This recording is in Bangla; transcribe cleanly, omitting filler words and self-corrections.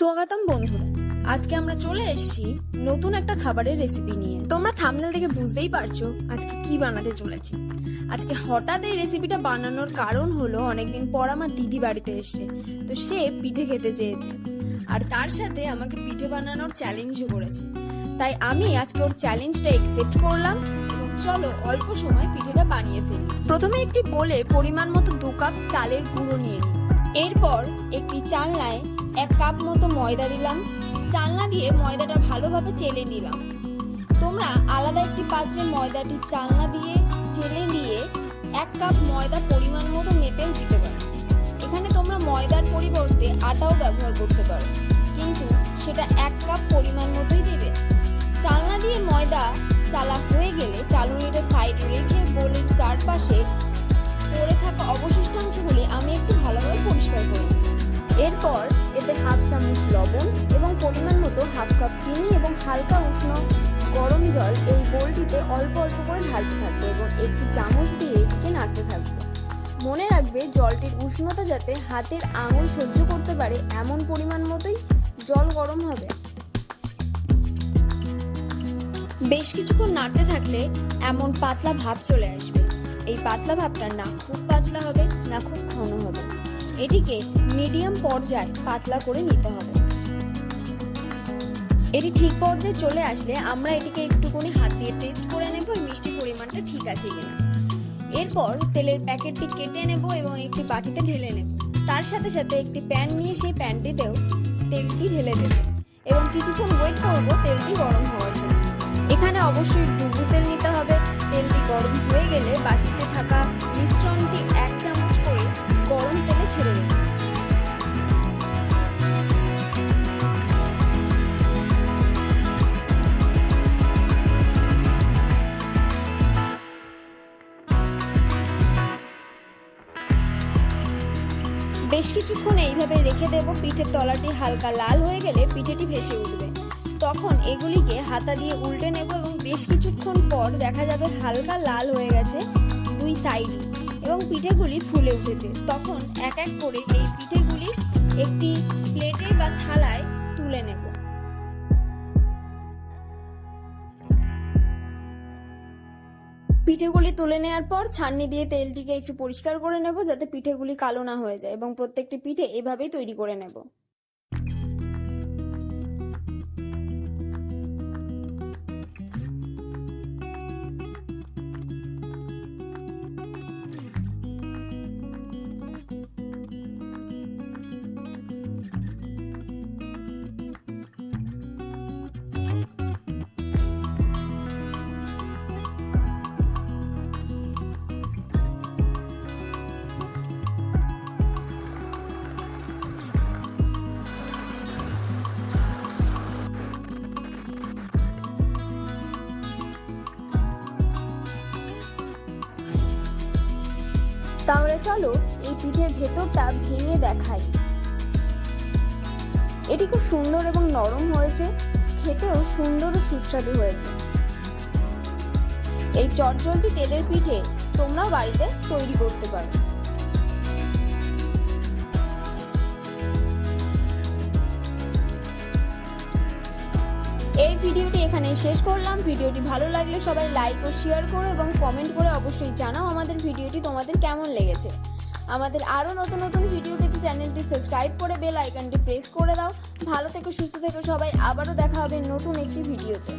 স্বাগতম বন্ধুরা, আজকে আমরা চলে এসেছি নতুন একটা খাবারের রেসিপি নিয়ে। তোমরা থাম্বনেল দেখে বুঝতেই পারছো আজকে কি বানাতে চলেছি। আজকে হঠাৎ এই রেসিপিটা বানানোর কারণ হলো অনেকদিন পর আমার দিদি বাড়িতে এসেছে, তো সে পিঠে খেতে চেয়েছে আর তার সাথে আমাকে পিঠে বানানোর চ্যালেঞ্জও করেছে। তাই আমি আজকে ওর চ্যালেঞ্জটা একসেপ্ট করলাম এবং চলো অল্প সময় পিঠেটা বানিয়ে ফেলি। প্রথমে একটি বোলে পরিমাণ মতো 2 কাপ চালের গুঁড়ো নিয়ে নিই। এরপর একটি চালনায় 1 কাপ মতো ময়দা দিলাম। চালনা দিয়ে ময়দাটা ভালোভাবে চেলে নিলাম। তোমরা আলাদা একটি পাত্রে ময়দাটি চালনা দিয়ে চেলে নিয়ে 1 কাপ ময়দা পরিমাণ মতো মেপেও দিতে পারো। এখানে তোমরা ময়দার পরিবর্তে আটাও ব্যবহার করতে পারো, কিন্তু সেটা 1 কাপ পরিমাণ মতোই দেবে। চালনা দিয়ে ময়দা চালা হয়ে গেলে চালনিটা সাইডে রেখে বোলের চারপাশে পড়ে থাকা অবশিষ্টাংশগুলি আমি একটু ভালোভাবে পরিষ্কার করে নিই। এরপর এতে 1/2 চামচ লবণ এবং পরিমাণ মতো 1/2 কাপ চিনি এবং হালকা উষ্ণ গরম জল এই বোলটিতে অল্প অল্প করে ঢালতে থাকবো এবং একটি চামচ দিয়ে এটিকে নাড়তে থাকবো। মনে রাখবে জলটির উষ্ণতা যাতে হাতের আঙুল সহ্য করতে পারে এমন পরিমাণ মতোই জল গরম হবে। বেশ কিছুক্ষণ নাড়তে থাকলে এমন পাতলা ভাব চলে আসবে। এই পাতলা ভাবটা না খুব পাতলা হবে না খুব ঘন হবে, এটিকে মিডিয়াম পর্যায়ে পাতলা করে নিতে হবে। এটি ঠিক পর্যায়ে চলে আসলে আমরা এটিকে একটুখানি হাত দিয়ে টেস্ট করে নেব মিষ্টি পরিমাণটা ঠিক আছে কিনা। এরপর তেলের প্যাকেটটি কেটে নেব এবং একটি বাটিতে ঢেলে নেব। তার সাথে সাথে একটি প্যান নিয়ে সেই প্যানটিতেও তেলটি ঢেলে দেব এবং কিছুক্ষণ ওয়েট করব তেলটি গরম হওয়ার জন্য। এখানে অবশ্যই ডুবো তেল নিতে হবে। তেলটি গরম হয়ে গেলে বাটিতে থাকা মিশ্রণটি 1 চামচ করে গরম তেলে ছেড়ে দেব। বেশ কিছুক্ষণ এইভাবে রেখে দেব। পিঠের তলাটি হালকা লাল হয়ে গেলে পিঠেটি ভেসে উঠবে। তখন এগুলিকে হাতা দিয়ে উল্টে নেব এবং বেশ কিছুক্ষণ পর দেখা যাবে হালকা লাল হয়ে গেছে 2 সাইডে এবং পিঠেগুলি ফুলে উঠেছে। তখন এক এক করে এই পিঠেগুলি একটি প্লেটে বা থালায় তুলে নেব। পিঠেগুলি তুলে নেওয়ার পর ছাঁকনি দিয়ে তেলটিকে একটু পরিষ্কার করে নেব যাতে পিঠেগুলি কালো না হয়ে যায় এবং প্রত্যেকটি পিঠে এভাবেই তৈরি করে নেব। তাহলে চলো এই পিঠের ভেতরটা ভেঙে দেখাই। এটি খুব সুন্দর এবং নরম হয়েছে, খেতেও সুন্দর ও সুস্বাদু হয়েছে। এই চটজলদি তেলের পিঠে তোমরাও বাড়িতে তৈরি করতে পারো। এই ভিডিওটি এখানে শেষ করলাম। ভিডিওটি ভালো লাগলে সবাই লাইক ও শেয়ার করো এবং কমেন্ট করে অবশ্যই জানাও আমাদের ভিডিওটি তোমাদের কেমন লেগেছে। আমাদের আরো নতুন নতুন ভিডিও পেতে চ্যানেলটি সাবস্ক্রাইব করে বেল আইকনটি প্রেস করে দাও। ভালো থেকো, সুস্থ থেকো সবাই। আবারও দেখা হবে নতুন একটি ভিডিওতে।